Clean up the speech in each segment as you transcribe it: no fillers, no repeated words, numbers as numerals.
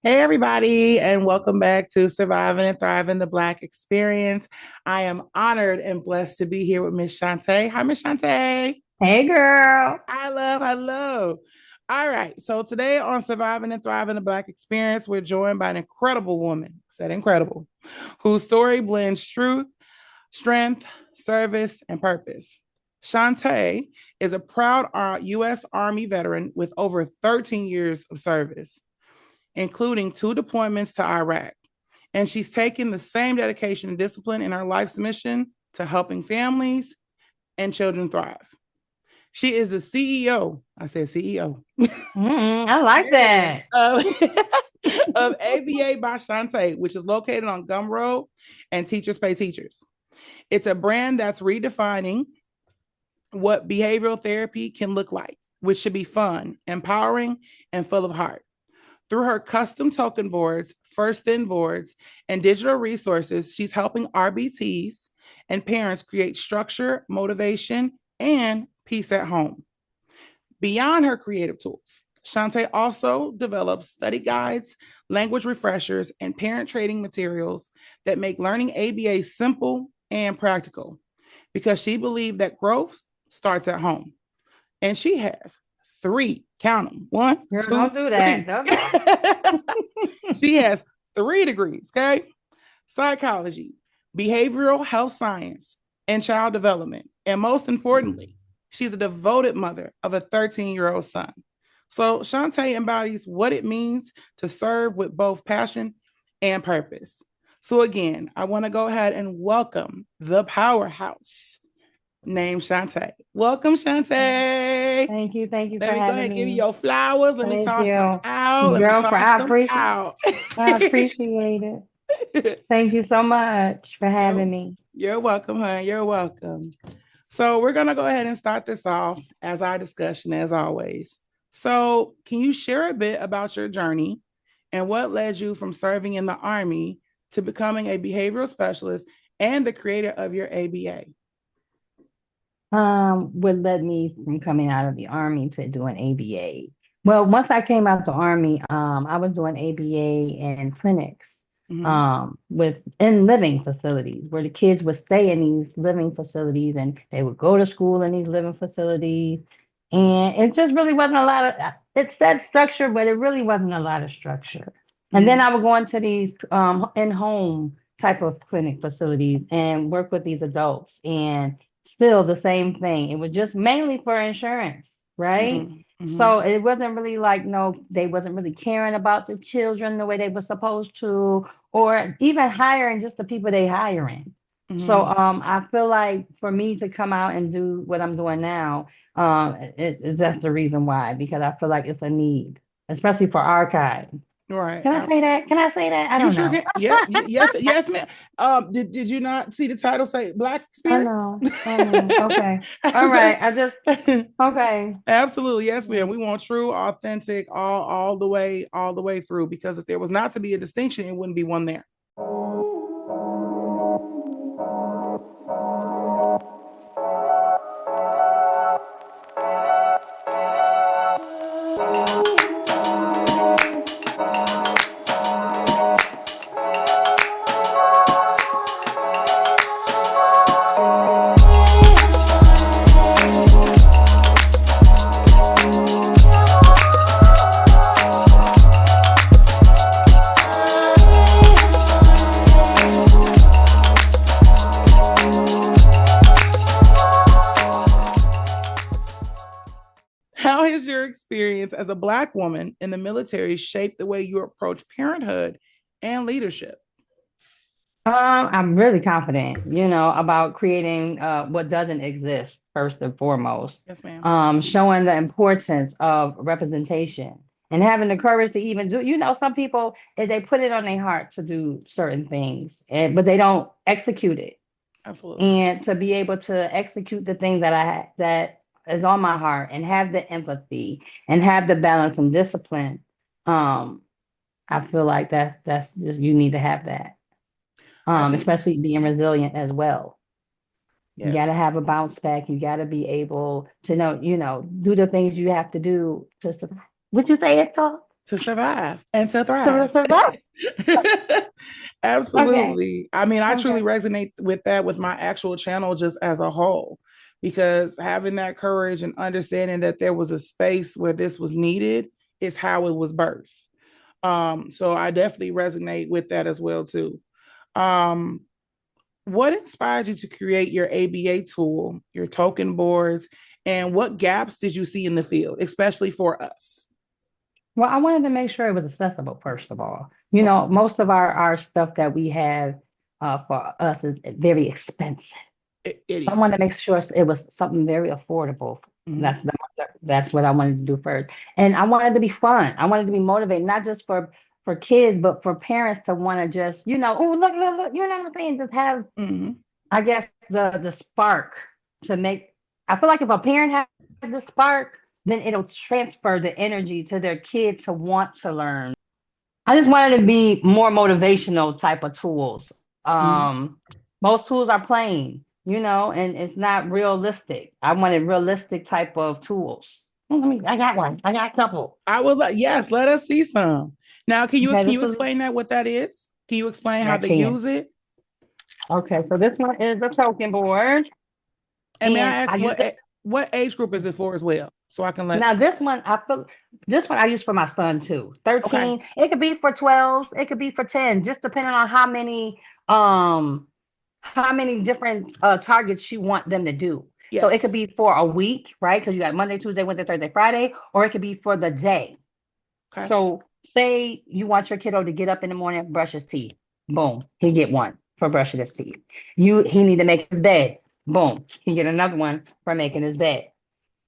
Hey, everybody, and welcome back to Surviving and Thriving the Black Experience. I am honored and blessed to be here with Miss Shawnta. Hi, Miss Shawnta. Hey girl. Hello. All right, so today on Surviving and Thriving the Black Experience, we're joined by an incredible woman, I said incredible, whose story blends truth, strength, service, and purpose. Shawnta is a proud U.S. Army veteran with over 13 years of service, including 2 deployments to Iraq. And she's taken the same dedication and discipline in her life's mission to helping families and children thrive. She is the CEO, I said CEO, I like that. of, of ABA by Shawnta, which is located on Gumroad and Teachers Pay Teachers. It's a brand that's redefining what behavioral therapy can look like, which should be fun, empowering, and full of heart. Through her custom token boards, first in boards, and digital resources, she's helping RBTs and parents create structure, motivation, and peace at home. Beyond her creative tools, Shawnta also develops study guides, language refreshers, and parent training materials that make learning ABA simple and practical because she believed that growth starts at home. And she has 3, count them, one, Girl, two, don't do that. three. Don't do that. She has 3 degrees, okay? Psychology, behavioral health science, and child development. And most importantly, she's a devoted mother of a 13-year-old son. So Shawnta embodies what it means to serve with both passion and purpose. So again, I want to go ahead and welcome the powerhouse named Shawnta. Welcome, Shawnta. Thank you. Thank you Let for me go having ahead and give you me. your flowers. Let me Thank toss them you. out. Let me Girl, toss I them appreciate out. I appreciate it. Thank you so much for you're, having me. you're welcome, hon. You're welcome. So we're gonna go ahead and start this off as our discussion, as always. So, can you share a bit about your journey and what led you from serving in the Army to becoming a behavioral specialist and the creator of your ABA? What led me from coming out of the army to doing ABA? Well, once I came out the army, I was doing ABA in clinics, Mm-hmm. with in living facilities where the kids would stay in these living facilities and they would go to school in these living facilities. And it just really wasn't a lot of it said structure, but it really wasn't a lot of structure. And then Mm-hmm. I would go into these in-home type of clinic facilities and work with these adults. And still the same thing. It was just mainly for insurance, right? Mm-hmm. So it wasn't really like, no, they wasn't really caring about the children the way they were supposed to, or even hiring just the people they hiring. So Mm-hmm. I feel like for me to come out and do what I'm doing now, that's the reason why, because I feel like it's a need, especially for archive. Right. Can I say that? Can I say that? I You don't sure know. can. Yeah. Yes, ma'am. Did you not see the title say Black I Experience? know. I know. Okay. All Absolutely. right. I just okay. Absolutely, yes, ma'am. Yeah. We want true, authentic, all the way through. Because if there was not to be a distinction, it wouldn't be one there. How has your experience as a Black woman in the military shaped the way you approach parenthood and leadership? I'm really confident, about creating what doesn't exist first and foremost. Yes, ma'am. Showing the importance of representation and having the courage to even do, some people, if they put it on their heart to do certain things, but they don't execute it. Absolutely. And to be able to execute the things that that is on my heart and have the empathy and have the balance and discipline, um, I feel like that's just, you need to have that. I think, Especially being resilient as well. You got yes, to have a bounce back. You got to be able to do the things you have to do to survive. Would you say it's all to survive and to to thrive. survive? Okay. Absolutely. I mean, I truly Okay. resonate with that with my actual channel just as a whole, because having that courage and understanding that there was a space where this was needed is how it was birthed. So I definitely resonate with that as well too. Um, what inspired you to create your ABA tool, your token boards, and what gaps did you see in the field, especially for us? Well, I wanted to make sure it was accessible, first of all. Okay. Most of our stuff that we have for us is very expensive. It So I is. wanted to make sure it was something very affordable. Mm-hmm. That's what I wanted to do first. And I wanted to be fun. I wanted to be motivated, not just for kids, but for parents to want to just, oh, look, you know what I'm saying? Just have, Mm-hmm. I guess, the spark to make. I feel like if a parent has the spark, then it'll transfer the energy to their kid to want to learn. I just wanted to be more motivational type of tools. Mm-hmm. Most tools are plain, and it's not realistic. I wanted realistic type of tools. I got one. I got a couple. I would like, yes, let us see some. Now, can you Okay, can this you is explain that what that is? Can you explain how I they can. use it? Okay, so this one is a token board, And may and I I ask use it. what age group is it for as well? So I can let Now this one I use for my son too. okay. 13. It could be for 12s. It could be for 10, just depending on um how many different targets you want them to do. So it could Yes. be for a week, right? Because you got Monday, Tuesday, Wednesday, Thursday, Friday, or it could be for the day. Okay. So say you want your kiddo to get up in the morning and brush his teeth. Boom, he get one for brushing his teeth. He need to make his bed. Boom, he get another one for making his bed.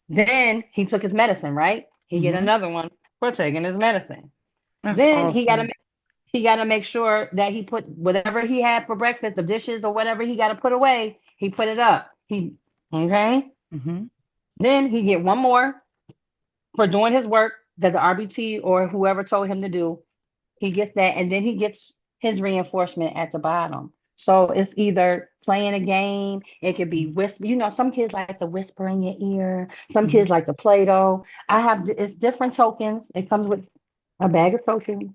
Then he took his medicine, right? He get Mm-hmm. another one for taking his medicine. That's Then awesome. he got to make sure that he put whatever he had for breakfast, the dishes or whatever he got to put away, he put it up. Okay. Mm-hmm. Then he get one more for doing his work that the RBT or whoever told him to do. He gets that, and then he gets his reinforcement at the bottom. So it's either playing a game, it could be whisper. Some kids like to whisper in your ear. Some Mm-hmm. kids like to Play-Doh. It's different tokens. It comes with a bag of tokens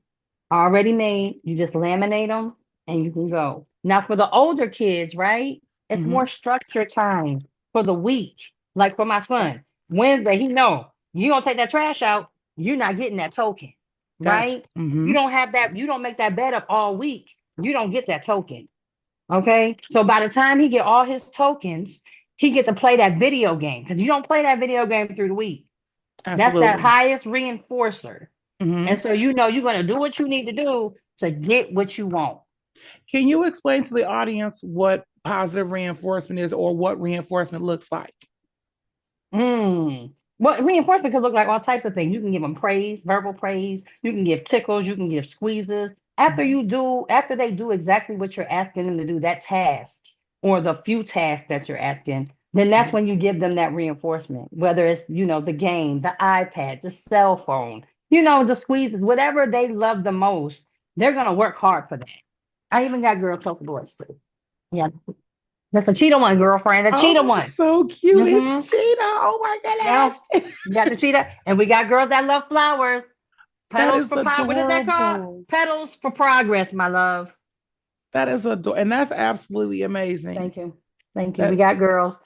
already made. You just laminate them and you can go. Now for the older kids, right? It's Mm-hmm. more structured time for the week. Like for my Okay. son, Wednesday, he know you gonna take that trash out, you're not getting that token, Gotcha. right? You Mm-hmm. don't have that, you don't make that bed up all week, you don't get that token. Okay. So by the time he get all his tokens, he get to play that video game because you don't play that video game through the week. That's that Absolutely. highest reinforcer. Mm-hmm. And so you're going to do what you need to do to get what you want. Can you explain to the audience what positive reinforcement is or what reinforcement looks like? Mm. Well, reinforcement could look like all types of things. You can give them praise, verbal praise. You can give tickles. You can give squeezes. Mm-hmm. After they do exactly what you're asking them to do, that task or the few tasks that you're asking, then that's Mm-hmm. when you give them that reinforcement. Whether it's, the game, the iPad, the cell phone, the squeezes, whatever they love the most, they're gonna work hard for that. I even got girl talking boards too. Yeah, that's a cheetah one, girlfriend. A cheetah Oh, one. it's so cute. Mm-hmm. It's Cheetah. Oh my Yeah. goodness. You got the cheetah. And we got girls that love flowers. That Petals is for power. What is that called? adorable. Petals for progress, my love. That is adorable. And that's absolutely amazing. Thank you. Thank you. We That got girls.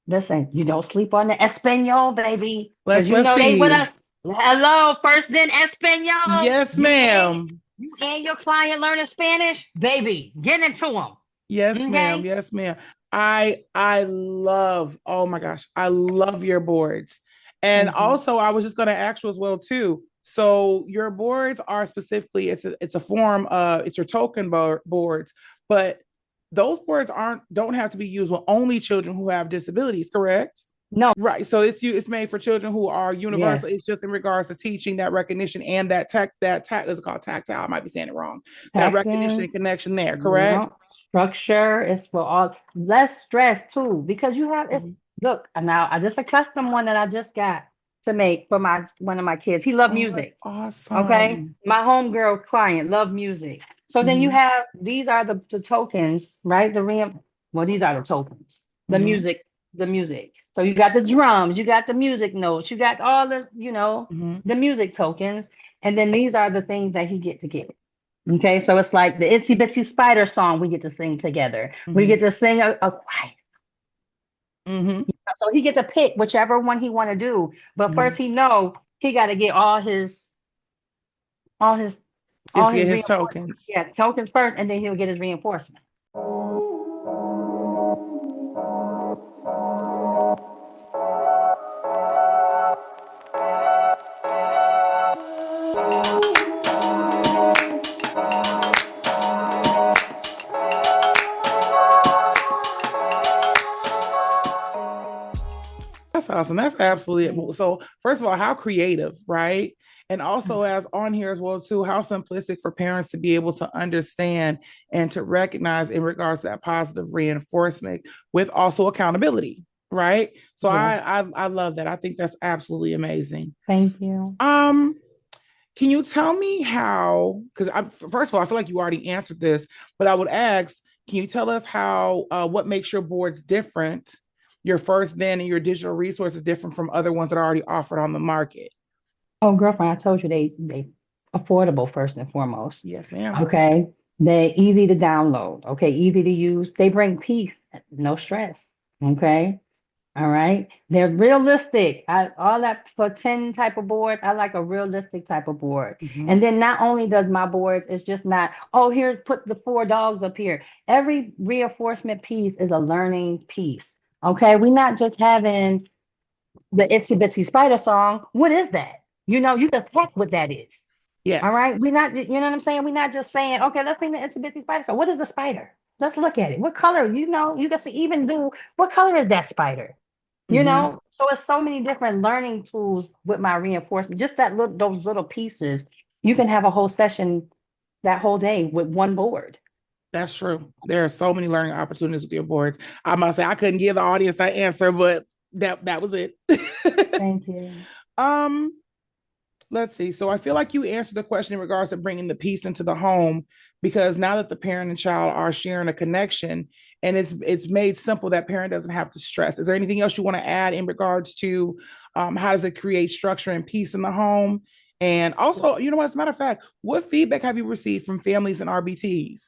Listen, you don't sleep on the Espanol, baby. Because let's they with see. us. Hello, first then Espanol. Yes, ma'am. You and your client learning Spanish, baby. Get into them. Yes, ma'am. Okay. Yes, ma'am. I love, oh my gosh, I love your boards. And Thank you. also I was just gonna ask you as well too. So your boards are specifically, it's a form of it's your token boards, but those boards don't have to be used with only children who have disabilities, correct? No, Right. So it's made for children who are yes, universal. It's just in regards to teaching that recognition and that is called tactile. I might be saying it wrong. That recognition texting, and connection there, correct? no structure is for all less stress too, because you have it's Mhm. look now I just a custom one that I just got to make for my one of my kids. He loved Oh, that's music. Okay. awesome. My homegirl client love music. So then you Hmm. have these are the tokens, right? Well, these are the tokens. The Hmm. music, the music. So you got the drums, you got the music notes, you got all the, Hmm. the music tokens. And then these are the things that he get to get. Okay, so it's like the Itsy Bitsy Spider song we get to sing together. We Hmm. get to sing a choir. Hmm. So he get to pick whichever one he want to do. But Hmm. first he know he got to get all his Is all get his his reinforcements. tokens. Yeah, tokens first, and then he'll get his reinforcement. That's awesome. That's absolutely so. First of all, how creative, right? And also, as on here as well too, how simplistic for parents to be able to understand and to recognize in regards to that positive reinforcement with also accountability, right? So Yes, I love that. I think that's absolutely amazing. thank you. Um, can you tell me how? Because I first of all, I feel like you already answered this, but I would ask, can you tell us how what makes your boards different, your first then and your digital resources different from other ones that are already offered on the market? Oh, girlfriend, I told you they affordable first and foremost. Yes, ma'am. Okay, they easy to download. Okay, easy to use. They bring peace, no stress. Okay. All right. They're realistic. All that for 10 type of boards, I like a realistic type of board. Mm-hmm. And then not only does my boards, it's just not, oh, here, put the four dogs up here. Every reinforcement piece is a learning piece. Okay. We're not just having the Itsy Bitsy Spider song. What is that? You can check what that is. All Yes. right. We're not, you know what I'm saying? We're not just saying, okay, let's sing the Itsy Bitsy Spider song. What is a spider? Let's look at it. What color? You can see, even do what color is that spider? Mm-hmm. So it's so many different learning tools with my reinforcement. Just those little pieces, you can have a whole session that whole day with one board. That's true. There are so many learning opportunities with your boards. I must say I couldn't give the audience that answer, but that was it. Thank you. um, let's see. So I feel like you answered the question in regards to bringing the peace into the home because now that the parent and child are sharing a connection and it's made simple that parent doesn't have to stress. Is there anything else you want to add in regards to how does it create structure and peace in the home? And also, you know what, as a matter of fact, what feedback have you received from families and RBTs?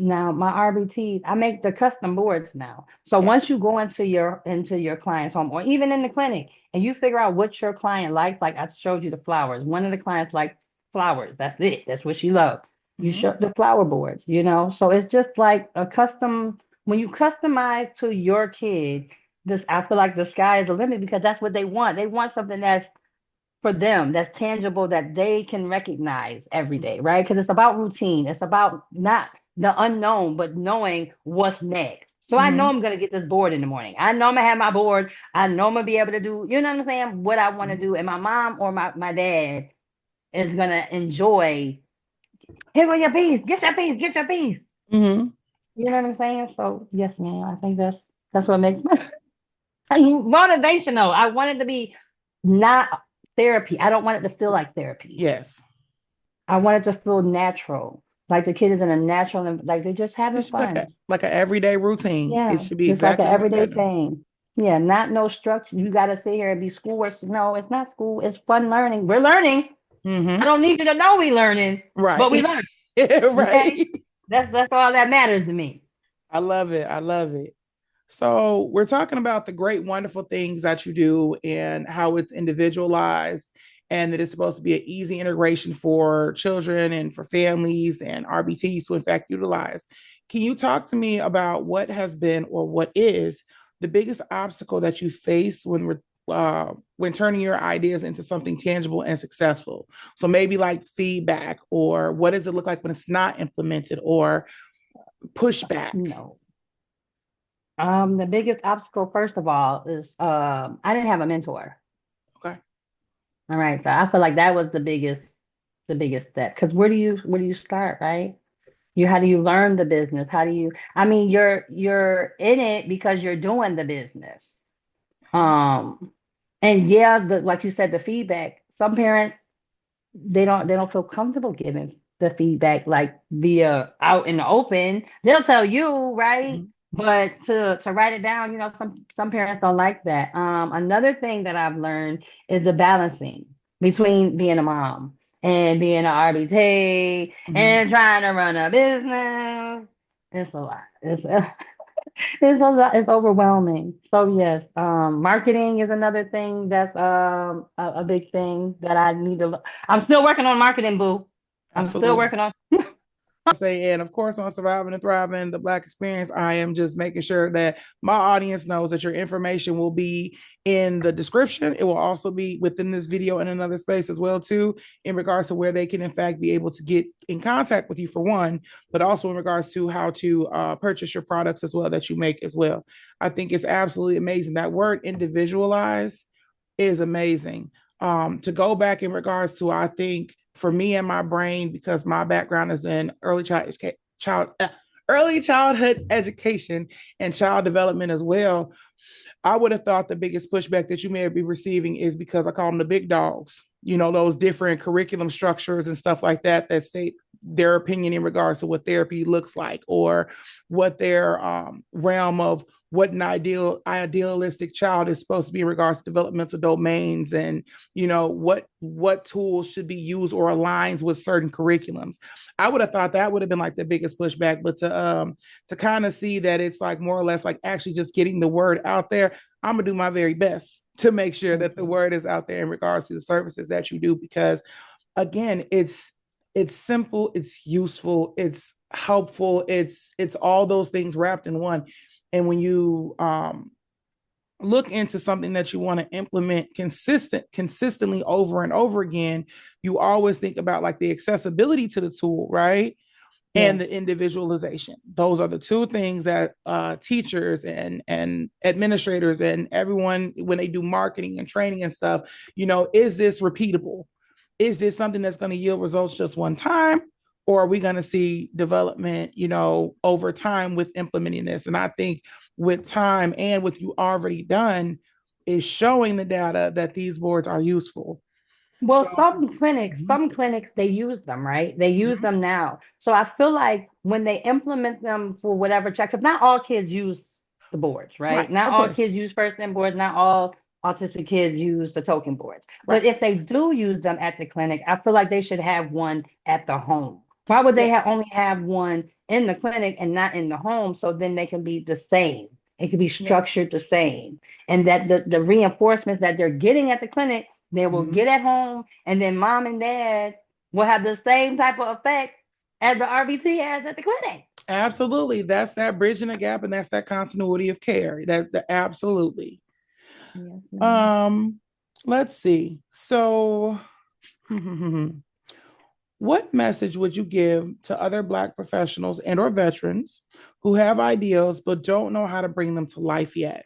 Now my RBTs, I make the custom boards now. So once Yes. you go into your client's home or even in the clinic and you figure out what your client likes, like I showed you the flowers. One of the clients liked flowers. That's it. That's what she loves. You Mm-hmm. show the flower boards. So it's just like a custom when you customize to your kid, this I feel like the sky is the limit because that's what they want. They want something that's for them that's tangible that they can recognize every day, right? Because it's about routine. It's about not the unknown, but knowing what's next. So I know Mm-hmm. I'm gonna get this board in the morning. I know I'm gonna have my board. I know I'm gonna be able to do, you know what I'm saying, what I want to do. And my mom or my dad is gonna enjoy. Here go your bees. Get your bees. Get your bees. Mm-hmm. You know what I'm saying? So yes, man. I think that's what makes motivational. I want it to be not therapy. I don't want it to feel like therapy. Yes. I want it to feel natural, like the kid is in a natural, like they're just having It should be like a fun. like an everyday routine. It Yeah, should be just like an exactly like everyday that. thing. Yeah, not no structure. You got to sit here and be schoolwork. No, it's not school. It's fun learning. We're learning. I Mm-hmm. don't need you to know we learning, but we Right. learn. Okay, Right. that's all that matters to me. I love it. I love it. So we're talking about the great, wonderful things that you do and how it's individualized and that it's supposed to be an easy integration for children and for families and RBTs to in fact utilize. Can you talk to me about what has been or what is the biggest obstacle that you face when turning your ideas into something tangible and successful? So maybe like feedback, or what does it look like when it's not implemented, or pushback? No, The biggest obstacle, first of all, is I didn't have a mentor. Okay. All right, so I feel like that was the biggest step. Because where do you start, right? How do you learn the business? How do you? I mean, you're in it because you're doing the business. Um, and yeah, like you said, the feedback. Some parents they don't feel comfortable giving the feedback like via out in the open. They'll tell you, right? Mhm. But to write it down, some parents don't like that. Another thing that I've learned is the balancing between being a mom and being an RBT Mhm. and trying to run a business. It's a lot. It's a lot. It's overwhelming. So yes, marketing is another thing that's a big thing that I need to. I'm still working on marketing, boo. I'm still Absolutely. working on. I say, and of course, on Surviving and Thriving, the Black Experience, I am just making sure that my audience knows that your information will be in the description. It will also be within this video in another space as well, too, in regards to where they can, in fact, be able to get in contact with you for one, but also in regards to how to purchase your products as well that you make as well. I think it's absolutely amazing. That word individualize is amazing. To go back in regards to, I think for me and my brain, because my background is in early childhood education and child development as well. I would have thought the biggest pushback that you may be receiving is because I call them the big dogs. You know, those different curriculum structures and stuff like that that state their opinion in regards to what therapy looks like or what their realm of what an idealistic child is supposed to be in regards to developmental domains and what tools should be used or aligns with certain curriculums. I would have thought that would have been like the biggest pushback, but to kind of see that it's like more or less like actually just getting the word out there. I'm gonna do my very best to make sure that the Mhm. word is out there in regards to the services that you do, because again, it's simple, it's useful, it's helpful, it's all those things wrapped in one. And when you look into something that you want to implement consistently over and over again, you always think about like the accessibility to the tool, right? And Yes. the individualization. Those are the two things that teachers and administrators and everyone, when they do marketing and training and stuff, is this repeatable? Is this something that's going to yield results just one time? Or are we going to see development, over time with implementing this? And I think with time and with you already done is showing the data that these boards are useful. Well, So, some clinics, mhm, some clinics, they use them, right? They use mhm, them now. So I feel like when they implement them for whatever checks, if not all kids use the boards, right? right, Not of all kids course, use first in boards, not all autistic kids use the token boards. right, But if they do use them at the clinic, I feel like they should have one at the home. Why would they yes, only have one in the clinic and not in the home? So then they can be the same. It can be yes. structured the same. And that the reinforcements that they're getting at the clinic they will Mhm. get at home, and then mom and dad will have the same type of effect as the RBT has at the clinic. Absolutely. That's that bridging the gap and that's that continuity of care. Absolutely. Yes, ma'am. Um, let's see. So, what message would you give to other Black professionals and or veterans who have ideals but don't know how to bring them to life yet?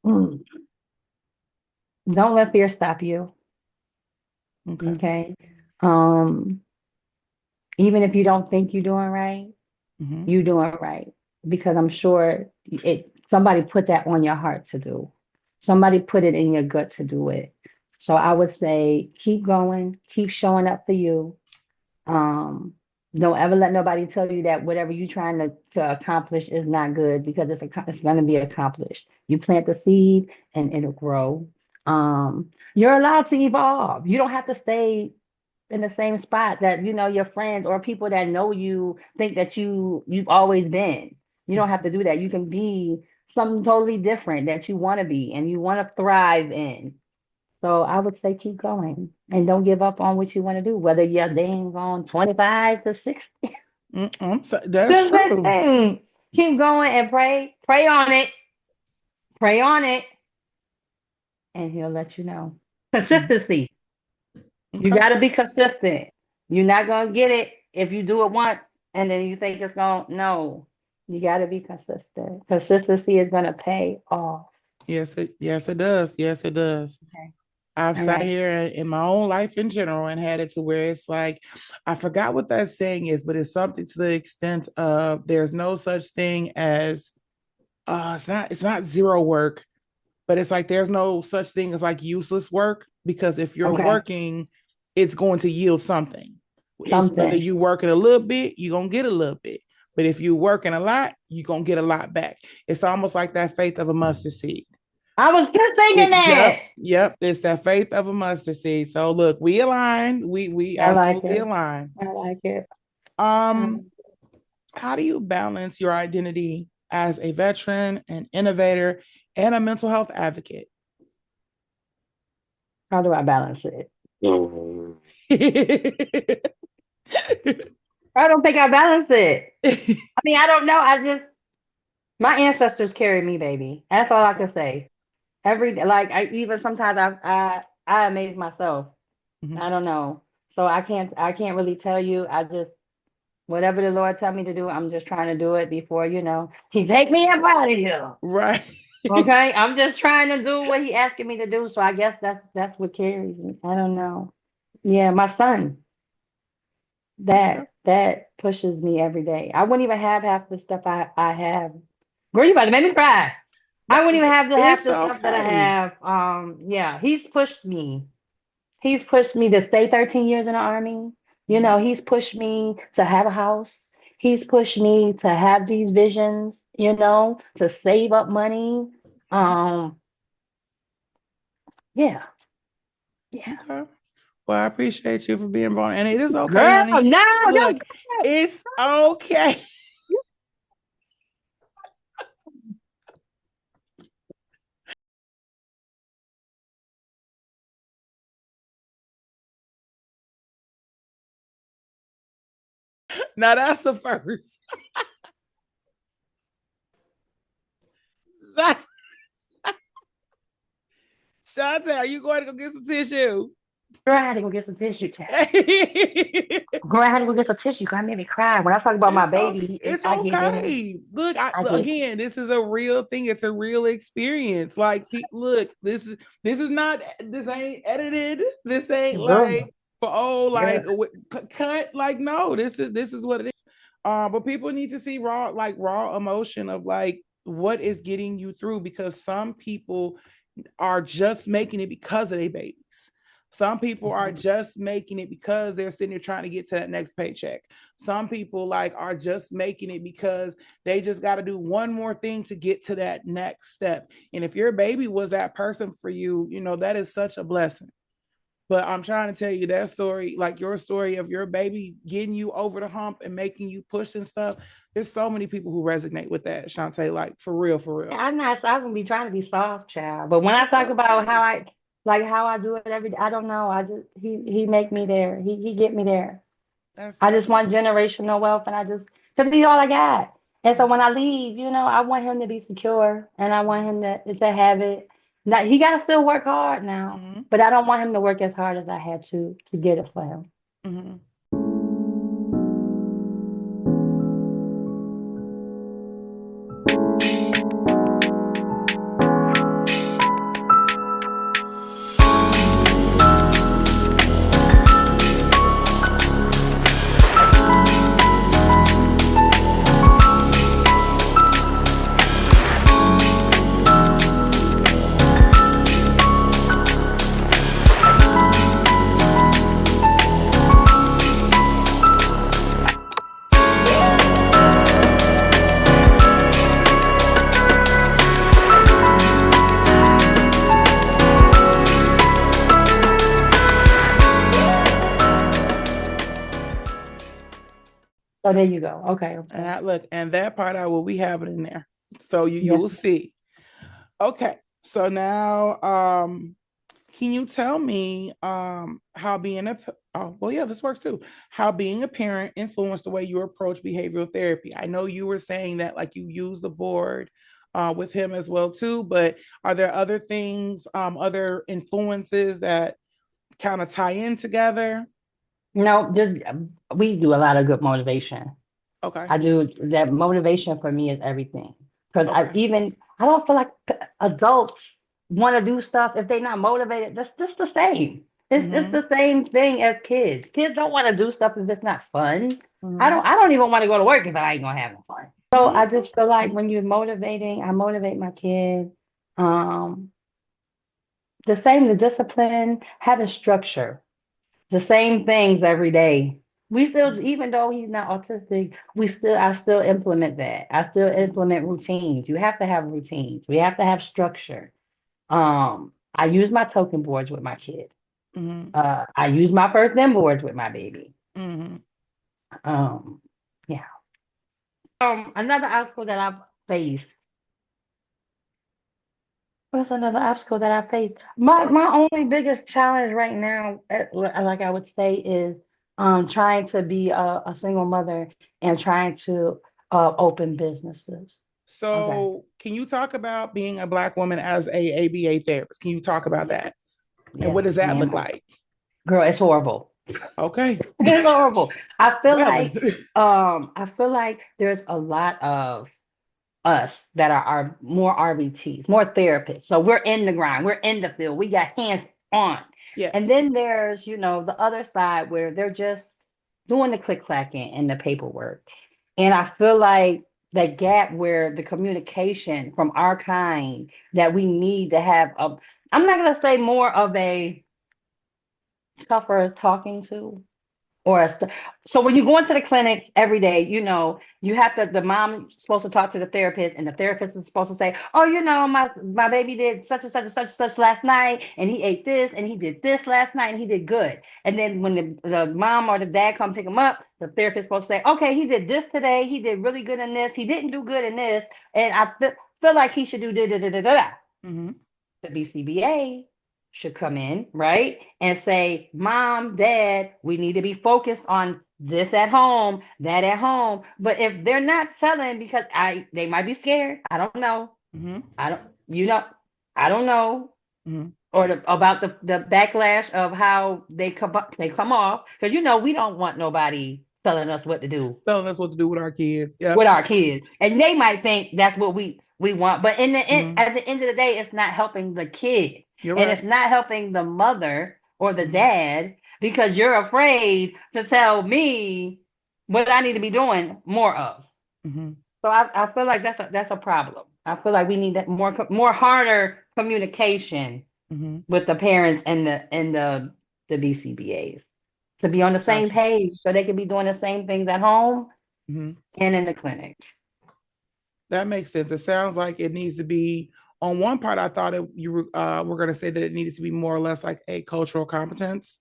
Mm. Don't let fear stop you. Okay. Okay. Um, Even if you don't think you're doing right, Mm-hmm. you're doing right. Because I'm sure somebody put that on your heart to do. Somebody put it in your gut to do it. So I would say keep going, keep showing up for you. Um, don't ever let nobody tell you that whatever you're trying to accomplish is not good because it's going to be accomplished. You plant the seed and it'll grow. You're allowed to evolve. You don't have to stay in the same spot that your friends or people that know you think that you've always been. You don't have to do that. You can be something totally different that you want to be and you want to thrive in. So I would say keep going and don't give up on what you want to do, whether you're dang on 25 to 60. That's Just true. listen, keep going and pray. Pray on it, and he'll let you know. Mhm. Consistency. You Okay. got to be consistent. You're not going to get it if you do it once and then you think it's going to, no. You got to be consistent. Consistency is going to pay off. Yes, it does. Yes, it does. Okay. I've All sat right. here in my own life in general and had it to where it's like, I forgot what that saying is, but it's something to the extent of there's no such thing as it's not zero work, but it's like there's no such thing as like useless work because if you're Okay. working, it's going to yield something. It's whether Something. you working a little bit, you're gonna get a little bit. But if you're working a lot, you're gonna get a lot back. It's almost like that faith of a mustard seed. I was just thinking that. Yep. It's that faith of a mustard seed. So look, we align. We I like absolutely it. align. I like it. Um, Um, how do you balance your identity as a veteran, an innovator, and a mental health advocate? how do I balance it? I don't think I balance it. I mean, I don't know. My ancestors carried me, baby. That's all I can say. Every day, like I even sometimes I amaze myself. I Mhm. don't know. So I can't really tell you. I just whatever the Lord tell me to do, I'm just trying to do it before, He take me up out of here. Right. Okay? I'm just trying to do what he asking me to do. So I guess that's what carries me. I don't know. Yeah, my son, Okay. that pushes me every day. I wouldn't even have half the stuff I have. Girl, you about to make me cry. I That wouldn't even have the half it's the stuff that I okay. have. Yeah, he's pushed me. He's pushed me to stay 13 years in the army. Mhm. He's pushed me to have a house. He's pushed me to have these visions, to save up money. Mhm. Um, yeah, yeah. Okay. Well, I appreciate you for being born. And it is okay, Girl, honey. no, don't Look, touch it. it's okay. Now that's the first. That's Shawnta, are you going to go get some tissue? Girl, I had to go get some tissue, child. Girl, I had to go get some tissue. God made me cry. When I talk about my It's okay. baby, It's I get in it. okay. Look, I get again, this is a real thing. It's a real experience. Like, look, this is not. This ain't edited. This ain't girl, like for like girl. cut. Like, no, this is what it is. But people need to see raw emotion of like what is getting you through because some people are just making it because of their babies. Some people are Mhm. just making it because they're sitting there trying to get to that next paycheck. Some people like are just making it because they just got to do one more thing to get to that next step. And if your baby was that person for you, that is such a blessing. But I'm trying to tell you that story, like your story of your baby getting you over the hump and making you push and stuff. There's so many people who resonate with that, Shantae, like for real, for real. I'm not, I wouldn't be trying to be soft, child. But when I It's talk about okay. how I do it every day, I don't know. He make me there. He get me there. I That's just want generational wealth, and to be all I got. And so mm, when I leave, I want him to be secure, and I want him to have it. Now he got to still work hard now, mm-hmm, but I don't want him to work as hard as I had to get it for him. mm-hmm. So there you go. Okay, And okay. I look, and that part I will be having in there. So you Yes. will see. Okay. So now can you tell me how being a oh well yeah, this works too. How being a parent influenced the way you approach behavioral therapy? I know you were saying that like you use the board with him as well too, but are there other things, other influences that kind of tie in together? No, just we do a lot of good motivation. Okay. I do that. Motivation for me is everything. Because Okay. I don't feel like adults want to do stuff if they're not motivated. That's just the same. It's Mm-hmm. the same thing as kids. Kids don't want to do stuff if it's not fun. Mm-hmm. I don't even want to go to work if I ain't gonna have no fun. So I just feel like Mm-hmm. when you're motivating, I motivate my kids. Um, the same, the discipline, having structure, the same things every day. We still, even though he's not autistic, I still implement that. I still implement routines. You have to have routines. We have to have structure. I use my token boards with my kids. Mm-hmm. I use my first them boards with my baby. Mm-hmm. Um, yeah. Another obstacle that I've faced. What's another obstacle that I face? My only biggest challenge right now, like I would say, is trying to be a single mother and trying to open businesses. Okay. So, can you talk about being a Black woman as a ABA therapist? Can you talk about that? And what Yes, does that look ma'am. like? Girl, it's horrible. Okay. It's horrible. Well, I feel like there's a lot of us that are our more RBTs, more therapists. So we're in the grind, we're in the field, we got hands on. And yes. then there's, the other side where they're just doing the click clacking and the paperwork. And I feel like that gap where the communication from our kind that we need to have I'm not gonna say more of a tougher talking to, so when you go into the clinics every day, you have to, the mom is supposed to talk to the therapist, and the therapist is supposed to say, oh, my baby did such and such and such and such last night, and he ate this, and he did this last night, and he did good. And then when the mom or the dad come pick him up, the therapist is supposed to say, okay, he did this today, he did really good in this, he didn't do good in this, and I feel like he should do da da da da da da. Mm-hmm. The BCBA should come in, right? And say, Mom, Dad, we need to be focused on this at home, that at home. But if they're not telling because they might be scared. I don't know. Mm-hmm. I don't, you know, I don't know. Mm-hmm. Or about the backlash of how they come off. Because we don't want nobody telling us what to do Telling us what to do with our kids. with Yep. our kids. And they might think that's what we want. But Mm-hmm. at the end of the day, it's not helping the kid. You're And right. it's not helping the mother or the Mm-hmm. dad because you're afraid to tell me what I need to be doing more of. Mm-hmm. So I feel like that's a problem. I feel like we need that more harder communication Mm-hmm. with the parents and the BCBAs to be on the same Gotcha. page so they can be doing the same things at home Mm-hmm. and in the clinic. That makes sense. It sounds like it needs to be on one part. I thought you were going to say that it needed to be more or less like a cultural competence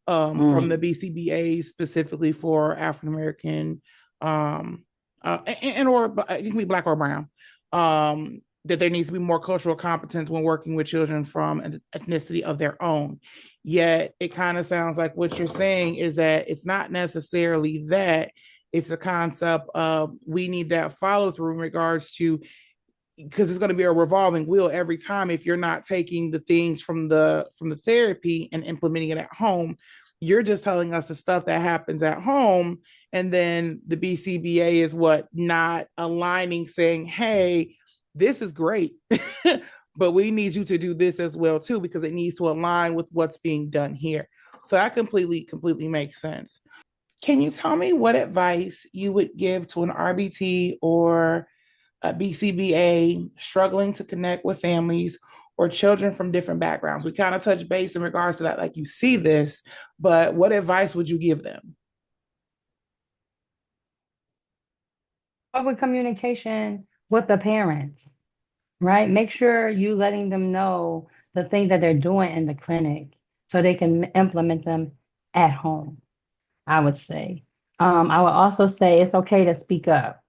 from the Mm. BCBA specifically for African American and or it can be black or brown. That there needs to be more cultural competence when working with children from an ethnicity of their own. Yet it kind of sounds like what you're saying is that it's not necessarily that, it's a concept of we need that follow through in regards to, because it's going to be a revolving wheel every time. If you're not taking the things from the therapy and implementing it at home, you're just telling us the stuff that happens at home, and then the BCBA is what not aligning, saying, hey, this is great but we need you to do this as well too, because it needs to align with what's being done here. So that completely makes sense. Can you tell me what advice you would give to an RBT or a BCBA struggling to connect with families or children from different backgrounds? We kind of touch base in regards to that, like you see this, but what advice would you give them? With communication with the parents, right? Make sure you letting them know the things that they're doing in the clinic so they can implement them at home, I would say. I would also say it's okay to speak up,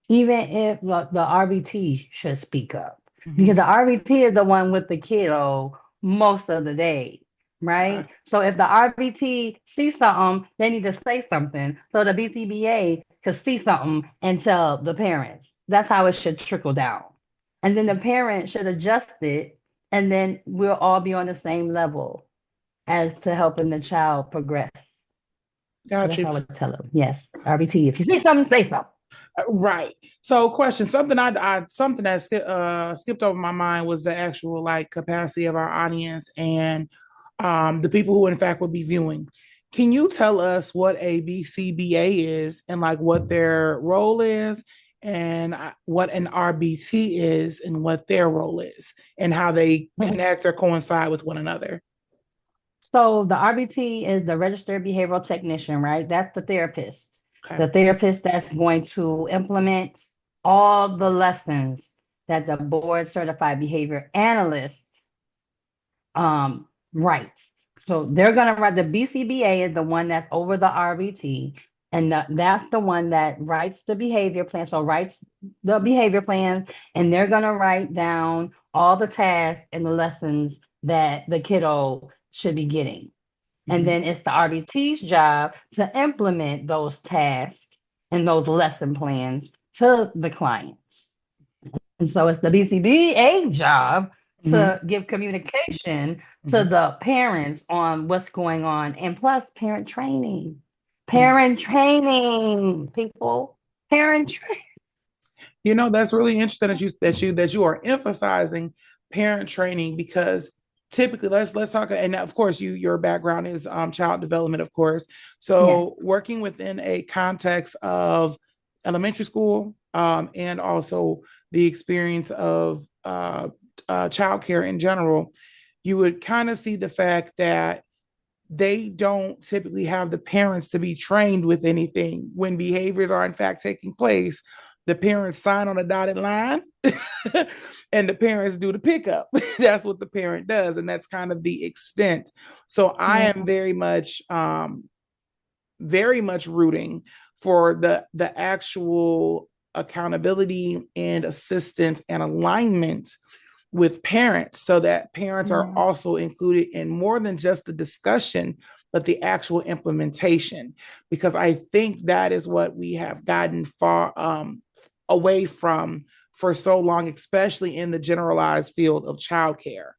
even if the RBT should speak up, because Mm-hmm. the RBT is the one with the kiddo most of the day, Okay. right? So if the RBT sees something, they need to say something so the BCBA could see something and tell the parents. That's how it should trickle down. And then the parent should adjust it, and then we'll all be on the same level as to helping the child progress. So Got that's you. what I would tell them. Yes, RBT. If you see something, say something. Right. So, question, something something that skipped over my mind was the actual like capacity of our audience and the people who in fact would be viewing. Can you tell us what a BCBA is and like what their role is and what an RBT is and what their role is and how they connect or coincide with one another? So the RBT is the registered behavioral technician, right? That's the therapist. Okay. The therapist that's going to implement all the lessons that the board certified behavior analyst writes. So they're going to write, the BCBA is the one that's over the RBT, and that's the one that writes the behavior plan. So writes the behavior plan, and they're going to write down all the tasks and the lessons that the kiddo should be getting. And Mm-hmm. then it's the RBT's job to implement those tasks and those lesson plans to the clients. And so it's the BCBA job Mm-hmm. to give communication to Mm-hmm. the parents on what's going on, and plus parent training. Mm-hmm. Parent training, people. Parent training. You know, that's really interesting that you are emphasizing parent training because typically let's talk, and of course your background is child development, of course. Yes. So working within a context of elementary school and also the experience of childcare in general, you would kind of see the fact that they don't typically have the parents to be trained with anything when behaviors are in fact taking place. The parents sign on a dotted line and the parents do the pickup. That's what the parent does, and that's kind of the extent. So I Yeah. am very much rooting for the actual accountability and assistance and alignment with parents so that parents are Yeah. also included in more than just the discussion, but the actual implementation. Because I think that is what we have gotten far away from for so long, especially in the generalized field of childcare.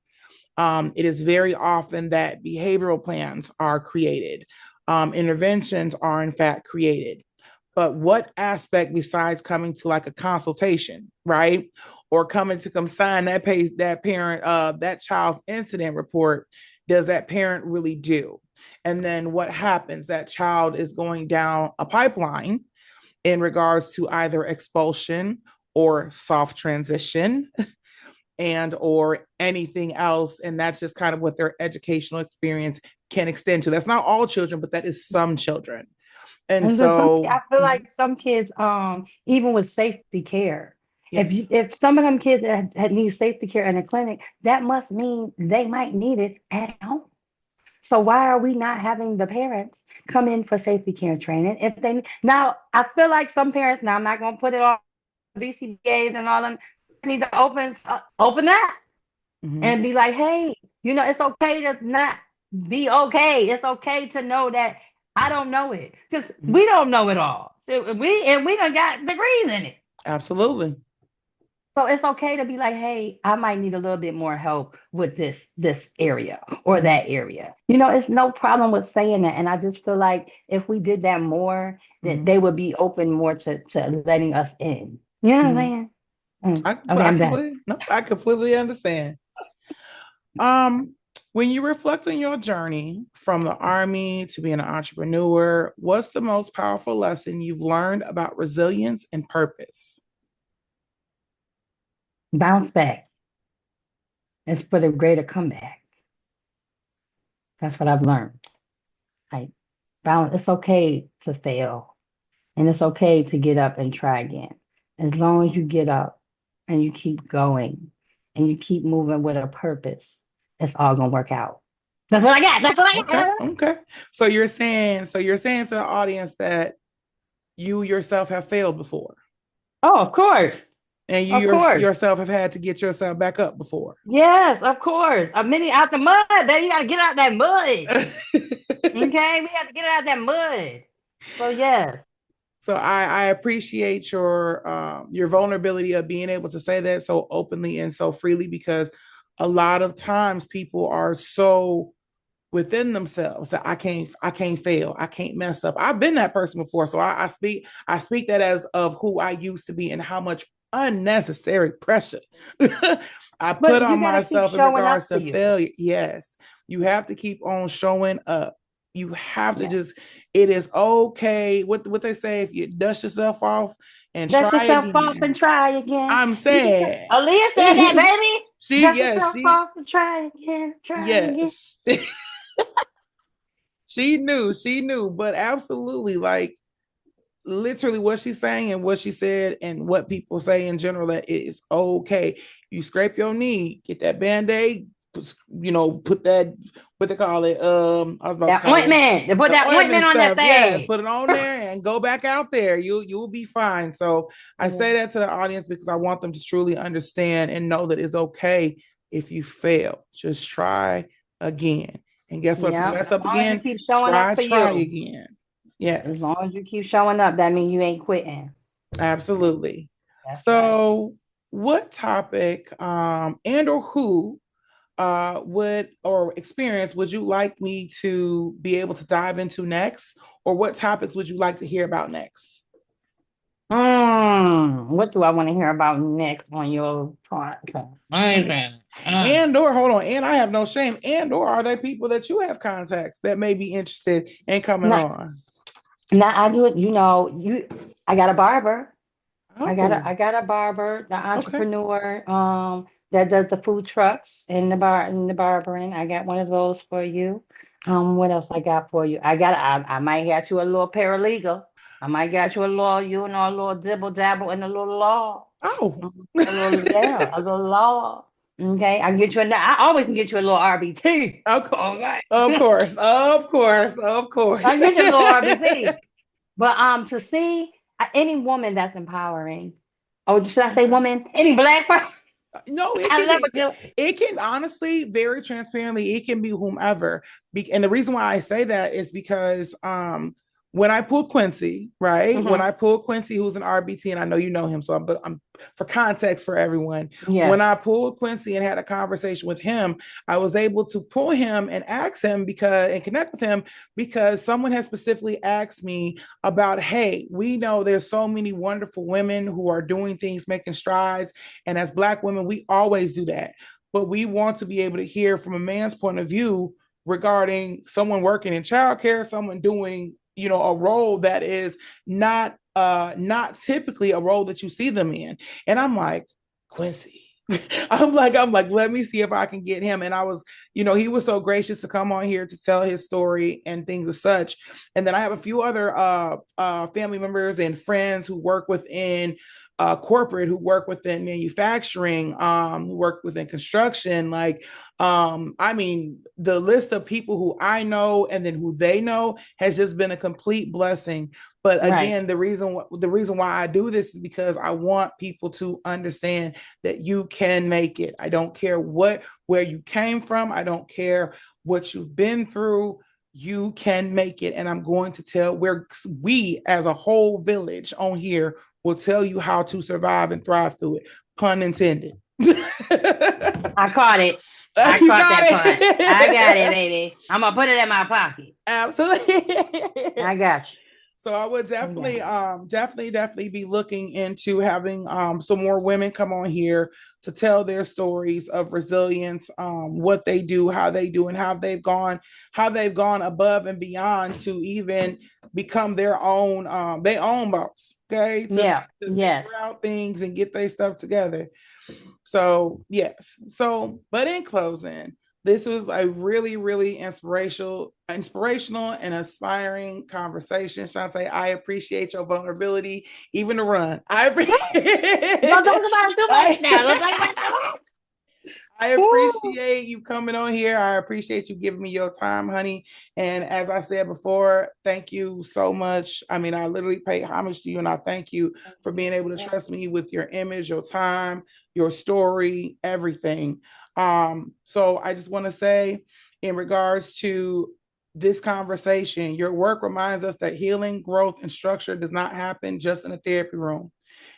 It is very often that behavioral plans are created, interventions are in fact created. But what aspect besides coming to like a consultation, right? Or coming to come sign that parent that child's incident report does that parent really do? And then what happens? That child is going down a pipeline in regards to either expulsion or soft transition and or anything else, and that's just kind of what their educational experience can extend to. That's not all children, but that is some children. And And then so I feel like some kids, even with safety care, yes. if some of them kids had need safety care in a clinic, that must mean they might need it at home. So why are we not having the parents come in for safety care training? If they now, I feel like some parents. Now I'm not going to put it on BCBAs and all them. Need to open that Mm-hmm. and be like, hey, it's okay to not be okay. It's okay to know that I don't know it because Mm-hmm. we don't know it all. We done got degrees in it. Absolutely. So it's okay to be like, hey, I might need a little bit more help with this area or Mm-hmm. that area. It's no problem with saying that. And I just feel like if we did that more, that Mm-hmm. they would be open more to letting us in. You know what I'm Mm-hmm. saying? Okay, I I'm done. completely no, I completely understand. Um, when you reflect on your journey from the army to being an entrepreneur, what's the most powerful lesson you've learned about resilience and purpose? Bounce back. It's for the greater comeback. That's what I've learned. Like, it's okay to fail and it's okay to get up and try again. As long as you get up and you keep going and you keep moving with a purpose, it's all gonna work out. That's what I got. That's what I Okay, got. okay. So you're saying to the audience that you yourself have failed before, Oh, of course. and Of you course. yourself have had to get yourself back up before. Yes, of course. A minute out the mud, baby. You gotta get out that mud. Okay? We have to get out that mud. So yes. So I appreciate your vulnerability of being able to say that so openly and so freely because a lot of times people are so within themselves that I can't fail, I can't mess up. I've been that person before, so I speak that as of who I used to be and how much unnecessary pressure I put But you on got to keep myself in showing up regards for to you. failure. Yes, you have to keep on showing up. You have to Yeah. just, it is okay. What they say, if you dust yourself off and Dust try yourself off again. and try again. I'm You can try. saying Aaliyah said that, baby. she, Dust yes, yourself she, off and try again. Try again. yes. She knew, but absolutely, like literally what she's saying and what she said and what people say in general, that it is okay. You scrape your knee, get that band-aid, put that, what they call it, I was about to That call it ointment. They put the that ointment ointment on that stuff. Yes, thing. put it on there and go back out there. You'll be fine. So I say Yeah. that to the audience because I want them to truly understand and know that it's okay if you fail. Just try again. And guess what? If you Yeah. mess As up long as you again, keep showing up for try you. again. As Yes. long as you keep showing up, that means you ain't quitting. Absolutely. That's right. So, what topic and or who would or experience would you like me to be able to dive into next, or what topics would you like to hear about next? What do I want to hear about next on your podcast? And or hold on, and I have no shame. And or are there people that you have contacts that may be interested in coming Now, on? now I do it. I got a barber. Oh, I got a barber, the okay. entrepreneur, that does the food trucks and the barbering. I got one of those for you. What else I got for you? I might get you a little paralegal. I might get you a little, a little dibble dabble in a little law. Oh, A little, yeah, a little law. Okay, I always can get you a little RBT. of, All right. of course, of course, of course. I get you a little RBT. But to see any woman that's empowering, or should I say Okay. woman, any black person, No, it I can love a be. good. It can honestly, very transparently, it can be whomever. And the reason why I say that is because when I pulled Quincy, right? When Hmm. I pulled Quincy, who's an RBT, and I know you know him, so I'm for context for everyone. When I Yes. pulled Quincy and had a conversation with him, I was able to pull him and ask him because and connect with him because someone has specifically asked me about, hey, we know there's so many wonderful women who are doing things, making strides, and as Black women, we always do that. But we want to be able to hear from a man's point of view regarding someone working in childcare, someone doing, a role that is not typically a role that you see them in. And I'm like, Quincy. I'm like, let me see if I can get him. And I was, he was so gracious to come on here to tell his story and things as such. And then I have a few other family members and friends who work within corporate, who work within manufacturing, who work within construction. Like, I mean, the list of people who I know and then who they know has just been a complete blessing. But Right. again, the reason why I do this is because I want people to understand that you can make it. I don't care where you came from. I don't care what you've been through. You can make it, and I'm going to tell where we, as a whole village on here, will tell you how to survive and thrive through it. Pun intended. You I caught it. I caught got that part. I got it, it. baby. I'm gonna put it in my pocket. Absolutely. I got So I would you. I got definitely, it. definitely be looking into having some more women come on here to tell their stories of resilience, what they do, how they do, and how they've gone above and beyond to even become their own boss. Okay, Yeah. to figure Yes. out things and get their stuff together. So, yes. So, but in closing, this was a really, really inspirational and inspiring conversation. Shawnta, I appreciate your vulnerability, even to run. I Don't appreciate talk about it too much now. Don't talk about it too much. I Woo. appreciate you coming on here. I appreciate you giving me your time, honey. And as I said before, thank you so much. I mean, I literally pay homage to you, and I thank you Thank for you. being able to Yeah. trust me with your image, your time, your story, everything. So I just want to say, in regards to this conversation, your work reminds us that healing, growth, and structure does not happen just in a therapy room.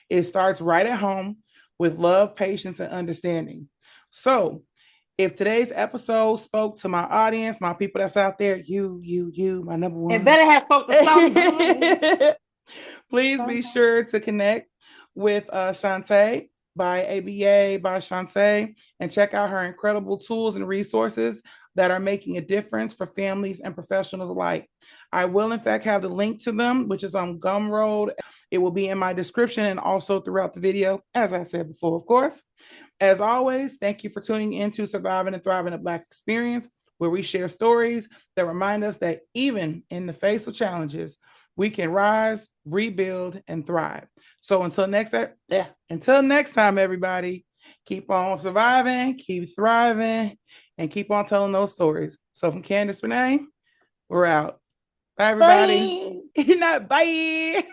It starts right at home with love, patience, and understanding. So, If today's episode spoke to my audience, my people that's out there, my number It one. better have spoke to somebody. Please be sure to connect with Shawnta by ABA by Shawnta and check out her incredible tools and resources that are making a difference for families and professionals alike. I will, in fact, have the link to them, which is on Gumroad. It will be in my description and also throughout the video, as I said before, of course. As always, thank you for tuning in to Surviving and Thriving a Black Experience, where we share stories that remind us that even in the face of challenges, we can rise, rebuild, and thrive. So until next time, everybody, keep on surviving, keep thriving, and keep on telling those stories. So from Candace Renee, we're out. Bye, everybody. Bye. Not bye.